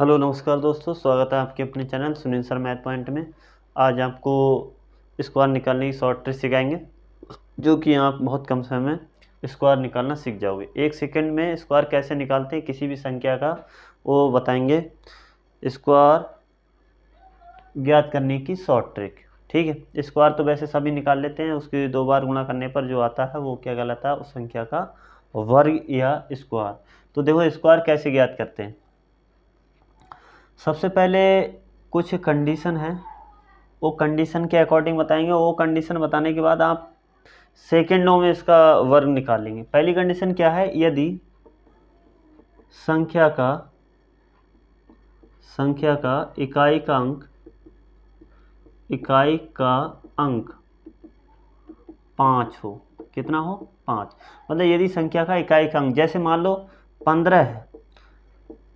Hello नमस्कार दोस्तों, स्वागत है आपके अपने channel Sunil sir math point में। आज आपको स्क्वायर निकालने की शॉर्ट ट्रिक सिखाएंगे, जो कि आप बहुत कम समय में स्क्वायर निकालना सीख जाओगे। 1 सेकंड में स्क्वायर कैसे निकालते हैं किसी भी संख्या का, वो बताएंगे। स्क्वायर ज्ञात करने की शॉर्ट ट्रिक, ठीक है। स्क्वायर तो वैसे सभी निकाल लेते हैं, उसके 2 बार गुणा करने पर जो आता है वो क्या कहलाता है, उस संख्या का वर्ग या स्क्वायर। तो देखो स्क्वायर कैसे ज्ञात करते हैं। सबसे पहले कुछ कंडीशन है, वो कंडीशन के अकॉर्डिंग बताएंगे। वो कंडीशन बताने के बाद आप सेकेंडों में इसका वर्ग निकालेंगे। पहली कंडीशन क्या है, यदि संख्या का इकाई का अंक 5 हो। कितना हो? 5। मतलब यदि संख्या का इकाई का अंक, जैसे मान लो 15 है,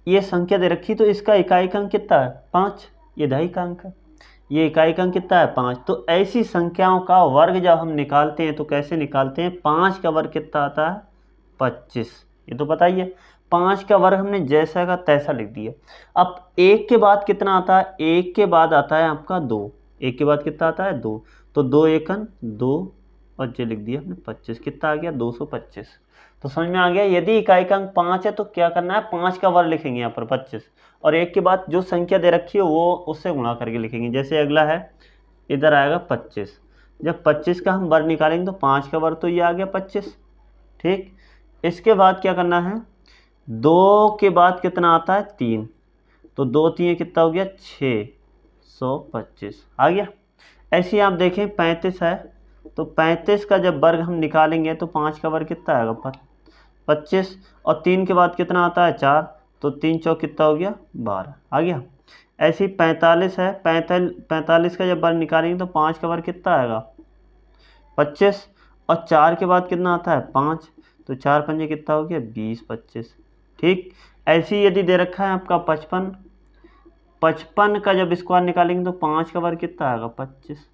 ये संख्या दे रखी, तो इसका इकाई का अंक कितना है? 5। ये दहाई का अंक है, ये इकाई का अंक कितना है? 5। तो ऐसी संख्याओं का वर्ग जब हम निकालते हैं तो कैसे निकालते हैं? 5 का वर्ग कितना आता है? 25। ये तो पता ही है। 5 का वर्ग हमने जैसा का तैसा लिख दिया। अब 1 के बाद कितना आता है? 1 के बाद आता है आपका 2। 1 के बाद कितना आता है? 2। तो 2 एकन 2 और ये लिख दिया हमने 25। कितना आ गया? 225। तो समझ में आ गया। यदि इकाई का अंक 5 है तो क्या करना है? 5 का वर्ग लिखेंगे यहाँ पर 25, और 1 के बाद जो संख्या दे रखी है वो उससे गुणा करके लिखेंगे। जैसे अगला है, इधर आएगा 25। जब 25 का हम वर्ग निकालेंगे तो 5 का वर्ग तो ये आ गया 25, ठीक। इसके बाद क्या करना है? 2 के बाद कितना आता है? 3। तो 2 3 कितना हो गया? 625 आ गया। ऐसे ही आप देखें 35 है, तो 35 का जब वर्ग हम निकालेंगे तो 5 का वर्ग कितना आएगा? 25। और 3 के बाद कितना आता है? 4। तो 3 चौक कितना हो गया? 12 आ गया। ऐसे ही 45 है, 45 का जब वर्ग निकालेंगे तो 5 का वर्ग कितना आएगा? 25। और 4 के बाद कितना आता है? 5। तो 4 पंजे कितना हो गया? 20 25, ठीक। ऐसे ही यदि दे रखा है आपका 55, 55 का जब स्क्वायर निकालेंगे तो 5 का वर्ग कितना आएगा? 25।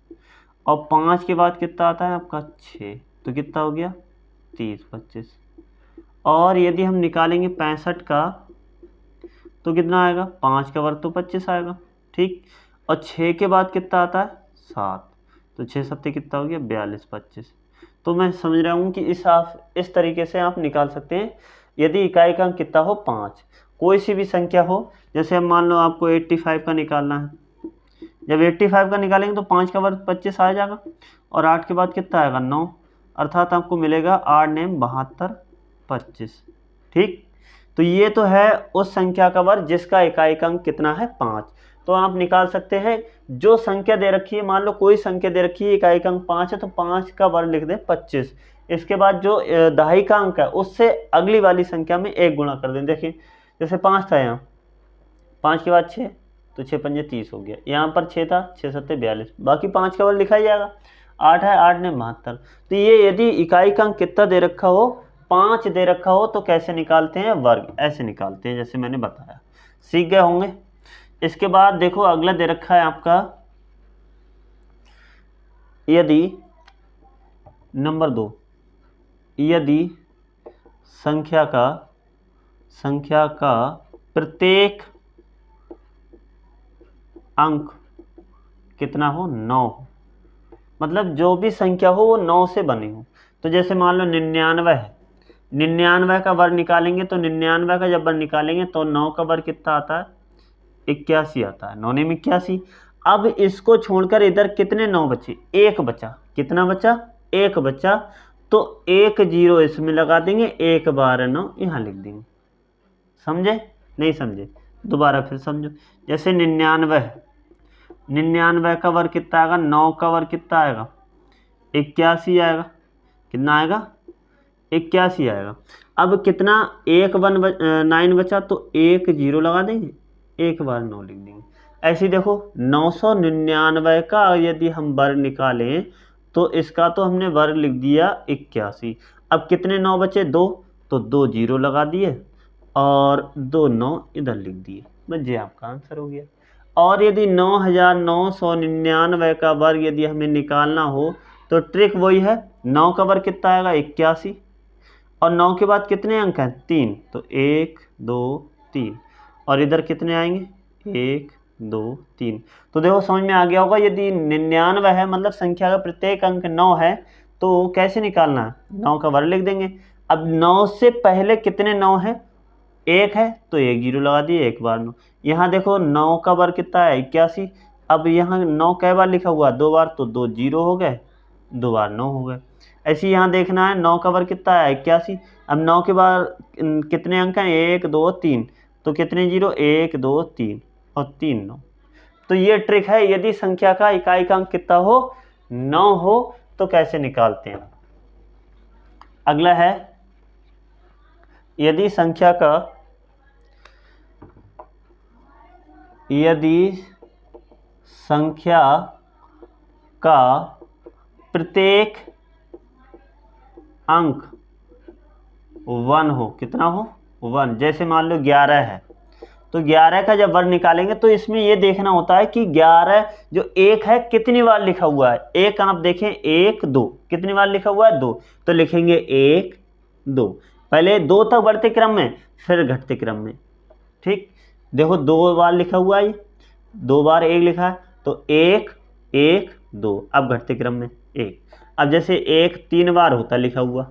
और 5 के बाद कितना आता है आपका? 6। तो कितना हो गया? 30 25। और यदि हम निकालेंगे 65 का तो कितना आएगा? 5 का वर्ग तो 25 आएगा, ठीक। और 6 के बाद कितना आता है? 7। तो 6 सत्ते कितना हो गया? 42 25। तो मैं समझ रहा हूँ कि इस तरीके से आप निकाल सकते हैं। यदि इकाई का अंक कितना हो? 5, कोई सी भी संख्या हो। जैसे हम मान लो आपको 85 का निकालना है, जब 85 का निकालेंगे तो 5 का वर्ग 25 आ जाएगा, और 8 के बाद कितना आएगा? 9। अर्थात आपको मिलेगा 8 नेम 72 25, ठीक। तो ये तो है उस संख्या का वर्ग जिसका इकाई का अंक कितना है? 5। तो आप निकाल सकते हैं जो संख्या दे रखी है। मान लो कोई संख्या दे रखी है, इकाई का अंक 5 है, तो 5 का वर्ग लिख दें 25। इसके बाद जो दहाई का अंक है उससे अगली वाली संख्या में 1 गुणा कर दें। देखिए जैसे 5 था, यहाँ 5 के बाद 6, तो 6 पंजे 30 हो गया। यहाँ पर 6 था, 6 सत्ते 42, बाकी 5 का वर्ग लिखा ही जाएगा। 8 है, 8 ने 72। तो ये यदि इकाई का अंक कितना दे रखा हो, 5 दे रखा हो, तो कैसे निकालते हैं? वर्ग ऐसे निकालते हैं जैसे मैंने बताया। सीख गए होंगे। इसके बाद देखो अगला दे रखा है आपका, यदि नंबर 2, यदि संख्या का प्रत्येक अंक कितना हो? 9 हो। मतलब जो भी संख्या हो वो 9 से बनी हो। तो जैसे मान लो 99 है, 99 का वर्ग निकालेंगे तो 99 का जब वर्ग निकालेंगे तो 9 का वर्ग कितना आता है? 81 आता है। 9 में 81। अब इसको छोड़कर इधर कितने 9 बचे? 1 बचा। कितना बचा? 1 बचा। तो 1 0 इसमें लगा देंगे, 1 12 9 यहाँ लिख देंगे। समझे? नहीं समझे? दोबारा फिर समझो। जैसे 99 है, 99 का वर्ग कितना आएगा? 9 का वर्ग कितना आएगा? 81 आएगा। कितना आएगा? 81 आएगा। अब कितना 9 बचा, तो 1 0 लगा देंगे, 1 बार 9 लिख देंगे। ऐसे देखो 999 का यदि हम वर्ग निकालें तो इसका तो हमने वर्ग लिख दिया 81। अब कितने 9 बचे? 2, तो 2 0 लगा दिए और 2 9 इधर लिख दिए। बस ये आपका आंसर हो गया। और यदि 9999 का वर्ग यदि हमें निकालना हो तो ट्रिक वही है। 9 का वर्ग कितना आएगा? 81। और 9 के बाद कितने अंक हैं? 3। तो 1 2 3। और इधर कितने आएंगे, 1 2 3। तो देखो समझ में आ गया होगा, यदि 99 है मतलब संख्या का प्रत्येक अंक 9 है तो कैसे निकालना है, 9 का वर्ग लिख देंगे। अब 9 से पहले कितने 9 है, 1 है तो 1 जीरो लगा दिए, 1 बार 9। यहाँ देखो 9 का वर्ग कितना है, 81। अब यहाँ 9 कै बार लिखा हुआ, 2 बार, तो 2 जीरो हो गए, 2 बार 9 हो गए। ऐसे ही यहाँ देखना है 9 का वर्ग कितना है, 81। अब 9 के बाद कितने अंक हैं, 1 2 3, तो कितने जीरो, 1 2 3 और 3 9। तो ये ट्रिक है, यदि संख्या का इकाई का अंक कितना हो, 9 हो तो कैसे निकालते हैं। अगला है, यदि संख्या का प्रत्येक अंक 1 हो, कितना हो, 1। जैसे मान लो 11 है, तो 11 का जब वर्ग निकालेंगे तो इसमें ये देखना होता है कि 11 जो 1 है कितनी बार लिखा हुआ है। एक आप देखें 1 2 कितनी बार लिखा हुआ है, 2, तो लिखेंगे 1 2, पहले 2 तक बढ़ते क्रम में फिर घटते क्रम में। ठीक, देखो 2 बार लिखा हुआ है, 2 बार 1 लिखा है, तो 1 1 2, अब घटते क्रम में 1। अब जैसे 1 3 बार होता लिखा हुआ,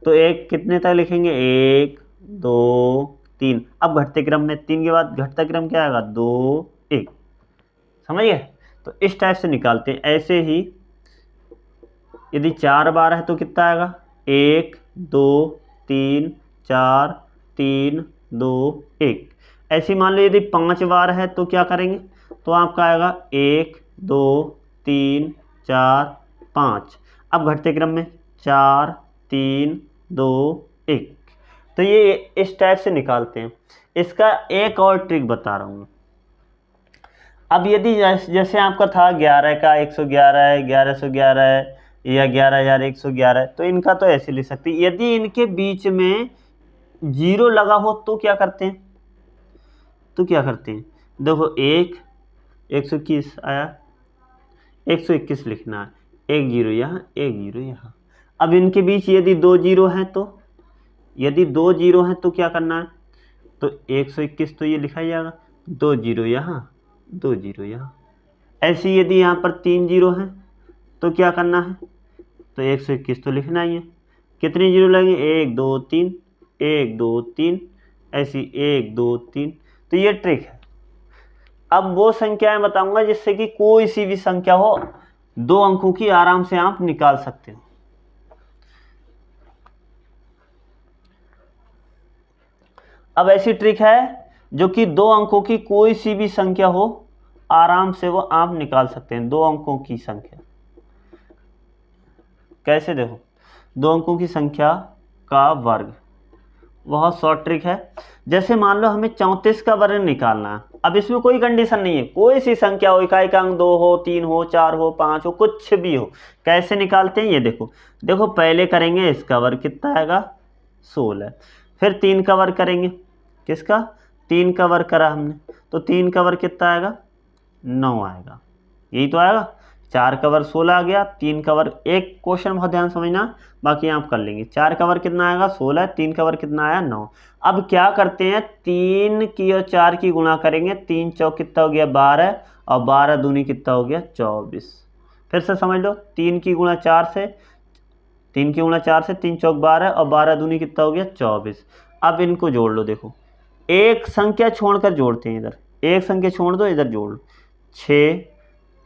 तो 1 कितने तक लिखेंगे, 1 2 3, अब घटते क्रम में 3 के बाद घटता क्रम क्या आएगा, 2 1। समझ गए, तो इस टाइप से निकालते हैं। ऐसे ही यदि 4 बार है तो कितना आएगा, 1 2 3 4 3 2 1। ऐसे मान लो यदि 5 बार है तो क्या करेंगे, तो आपका आएगा 1 2 3 4 5, अब घटते क्रम में 4 3 2 1। तो ये इस टाइप से निकालते हैं। इसका एक और ट्रिक बता रहा हूँ। अब यदि जैसे आपका था 11 का 111 है, 1111 है या 11111, तो इनका तो ऐसे लिख सकते हैं। यदि इनके बीच में जीरो लगा हो तो क्या करते हैं, देखो 121 आया, 121 लिखना है, 1 जीरो यहाँ 1 जीरो यहाँ। अब इनके बीच यदि 2 जीरो हैं तो क्या करना है, तो 121 तो ये लिखा जाएगा, 2 जीरो यहाँ 2 जीरो यहाँ। ऐसे यदि यहाँ पर 3 जीरो हैं तो क्या करना है, तो 121 तो लिखना ही है। कितने जीरो लगेंगे, 1 2 3 1 2 3, ऐसी 1 2 3। तो ये ट्रिक है। अब वो संख्याएं बताऊंगा जिससे कि कोई सी भी संख्या हो 2 अंकों की आराम से आप निकाल सकते हो। अब ऐसी ट्रिक है जो कि 2 अंकों की कोई सी भी संख्या हो आराम से वो आप निकाल सकते हैं। 2 अंकों की संख्या कैसे, देखो 2 अंकों की संख्या का वर्ग, बहुत शॉर्ट ट्रिक है। जैसे मान लो हमें 34 का वर्ग निकालना है। अब इसमें कोई कंडीशन नहीं है, कोई सी संख्या हो, इकाई का अंक 2 हो 3 हो 4 हो 5 हो, कुछ भी हो। कैसे निकालते हैं ये देखो पहले करेंगे इसका वर्ग कितना आएगा, 16। फिर 3 का वर्ग करेंगे, किसका, 3 का वर्ग करा हमने, तो 3 का वर्ग कितना आएगा, 9 आएगा, यही तो आएगा। 4 का वर्ग 16 आ गया, 3 का वर्ग, एक क्वेश्चन बहुत ध्यान समझना, बाकी आप कर लेंगे। 4 का वर्ग कितना आएगा, 16, 3 का वर्ग कितना आया, 9। अब क्या करते हैं, 3 की और 4 की गुणा करेंगे, 3 चौक कितना हो गया, 12, और 12 दूनी कितना हो गया, 24। फिर से समझ लो, 3 की गुणा 4 से 3 चौक 12, और 12 दूनी कितना हो गया, 24। अब इनको जोड़ लो, देखो एक संख्या छोड़कर जोड़ते हैं, इधर एक संख्या छोड़ दो, इधर जोड़ लो, 6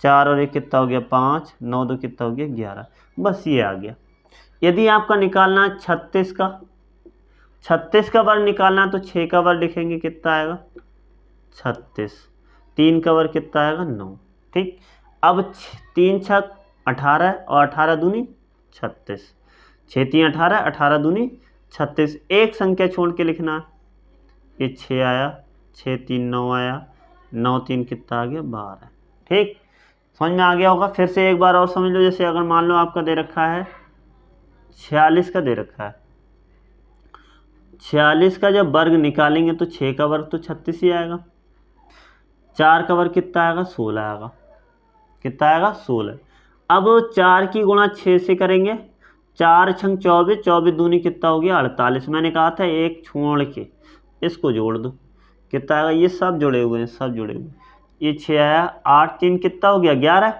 4 और 1 कितना हो गया, 5, 9 2 कितना हो गया, 11। बस ये आ गया। यदि आपका निकालना 36 का वर्ग निकालना, तो 6 का वर्ग लिखेंगे, कितना आएगा, 36। 3 का वर्ग कितना आएगा, 9। ठीक, अब 3 छक 18 और 18 दूनी 36, 6 3 18, 18 दूनी 36। एक संख्या छोड़ के लिखना, ये 6 आया, 6 3 9 आया, 9 3 कितना आ गया, 12। ठीक, समझ में आ गया होगा। फिर से एक बार और समझ लो, जैसे अगर मान लो आपका दे रखा है 46 का दे रखा है, 46 का जब वर्ग निकालेंगे तो 6 का वर्ग तो 36 ही आएगा, 4 का वर्ग कितना आएगा, 16 आएगा, कितना आएगा, 16। अब 4 की गुणा 6 से करेंगे, 4 छंग 24, 24 दूनी कितना हो गया, 48। मैंने कहा था एक छोड़ के इसको जोड़ दो, कितना आएगा, ये सब जुड़े हुए हैं, सब जुड़े हुए। ये 6 आया, 8 3 कितना हो गया 11,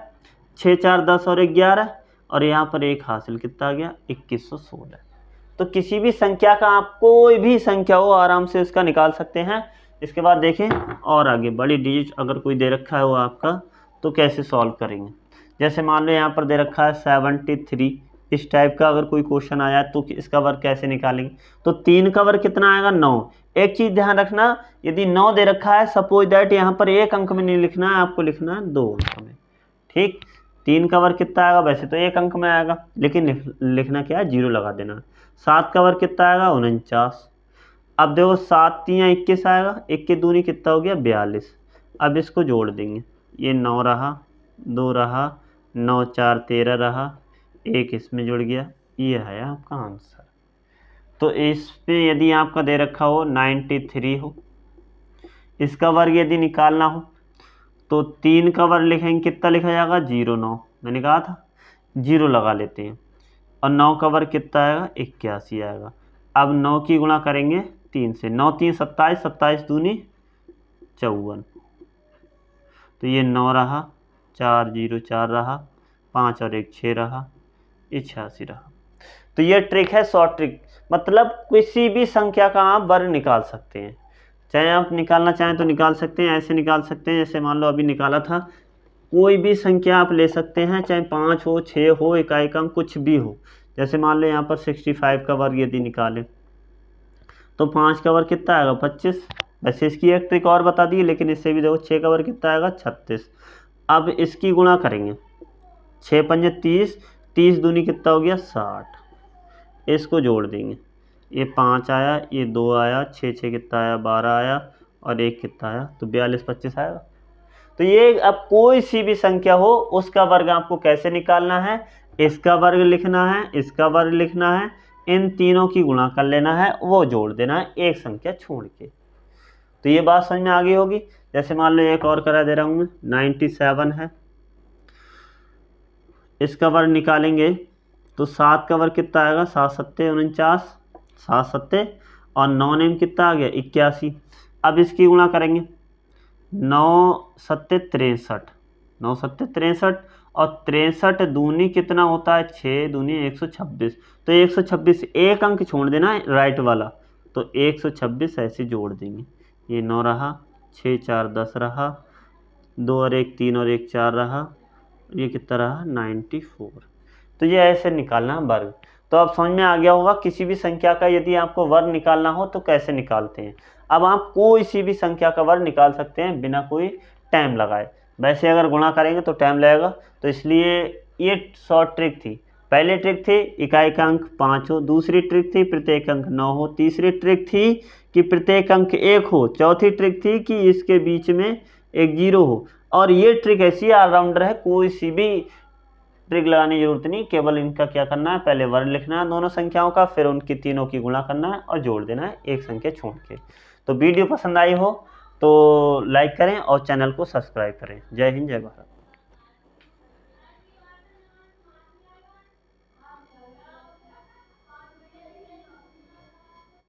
6 4 10 और 11, और यहाँ पर 1 हासिल, कितना आ गया 2116। तो किसी भी संख्या का आप कोई भी संख्या हो आराम से इसका निकाल सकते हैं। इसके बाद देखें और आगे बड़ी डिजिट अगर कोई दे रखा है वो आपका, तो कैसे सॉल्व करेंगे। जैसे मान लो यहाँ पर दे रखा है 73, इस टाइप का अगर कोई क्वेश्चन आया तो इसका वर्ग कैसे निकालेंगे। तो 3 का वर्ग कितना आएगा 9। एक चीज़ ध्यान रखना, यदि 9 दे रखा है सपोज दैट यहाँ पर 1 अंक में नहीं लिखना है, आपको लिखना है 2 अंक में। ठीक, 3 का वर्ग कितना आएगा, वैसे तो 1 अंक में आएगा लेकिन लिखना क्या है, 0 लगा देना। 7 का वर्ग कितना आएगा 49। अब देखो 7 3 21 आएगा, 1 की दूनी कितना हो गया 42। अब इसको जोड़ देंगे, ये 9 रहा, 2 रहा, 9 4 13 रहा, 1 इसमें जुड़ गया, ये है आपका आंसर। तो इसमें यदि आपका दे रखा हो 93 हो, इसका वर्ग यदि निकालना हो तो 3 का वर्ग लिखेंगे, कितना लिखा जाएगा 09, मैंने कहा था 0 लगा लेते हैं। और 9 का वर्ग कितना आएगा 81 आएगा। अब 9 की गुणा करेंगे 3 से, 9 3 27, 27 दूनी 54, तो ये 9 रहा, 4 0 4 रहा, 5 और 1 6 रहा, ये 86 रहा। तो ये ट्रिक है, शॉर्ट ट्रिक, मतलब किसी भी संख्या का आप वर्ग निकाल सकते हैं। चाहे आप निकालना चाहें तो निकाल सकते हैं, ऐसे निकाल सकते हैं जैसे मान लो अभी निकाला था। कोई भी संख्या आप ले सकते हैं, चाहे 5 हो 6 हो इकाई अंक कुछ भी हो। जैसे मान लो यहाँ पर 65 का वर्ग यदि निकालें तो 5 का वर्ग कितना आएगा 25। वैसे इसकी एक ट्रिक और बता दी, लेकिन इससे भी देखो 6 का वर्ग कितना आएगा 36। अब इसकी गुणा करेंगे, 6 पंजे 30, 30 दूनी कितना हो गया 60, इसको जोड़ देंगे, ये 5 आया, ये 2 आया, 6 6 कितना आया 12 आया, और 1 कितना आया, तो 42 25 आएगा। तो ये अब कोई सी भी संख्या हो उसका वर्ग आपको कैसे निकालना है, इसका वर्ग लिखना है, इसका वर्ग लिखना है, इन तीनों की गुणा कर लेना है, वो जोड़ देना है एक संख्या छोड़ के। तो ये बात समझ में आ गई होगी। जैसे मान लो एक और करा दे रहा हूँ मैं, 97 है, इसका वर्ग निकालेंगे तो 7 का वर्ग कितना आएगा 7 सत्ते 49, 7 सत्ते और 9 नेम कितना आ गया 81। अब इसकी गुणा करेंगे, 9 सत्ते 63, 9 सत्ते 63 और 63 दूनी कितना होता है 6 दूनी 126, तो 126 एक अंक छोड़ देना है राइट वाला, तो 126 ऐसे जोड़ देंगे, ये 9 रहा, 6 4 10 रहा, 2 और 1 3 और 1 4 रहा, ये कितना रहा 94। तो ये ऐसे निकालना है वर्ग। तो अब समझ में आ गया होगा किसी भी संख्या का यदि आपको वर्ग निकालना हो तो कैसे निकालते हैं। अब आप कोई सी भी संख्या का वर्ग निकाल सकते हैं बिना कोई टाइम लगाए। वैसे अगर गुणा करेंगे तो टाइम लगेगा, तो इसलिए ये शॉर्ट ट्रिक थी। पहली ट्रिक थी इकाई का अंक 5 हो, दूसरी ट्रिक थी प्रत्येक अंक 9 हो, तीसरी ट्रिक थी कि प्रत्येक अंक 1 हो, चौथी ट्रिक थी कि इसके बीच में एक 0 हो। और ये ट्रिक ऐसी ऑलराउंडर है, कोई सी भी ट्रिक लगाने की जरूरत नहीं, केवल इनका क्या करना है, पहले वर्ग लिखना है दोनों संख्याओं का, फिर उनकी तीनों की गुणा करना है और जोड़ देना है एक संख्या छोड़ के। तो वीडियो पसंद आई हो तो लाइक करें और चैनल को सब्सक्राइब करें। जय हिंद जय भारत।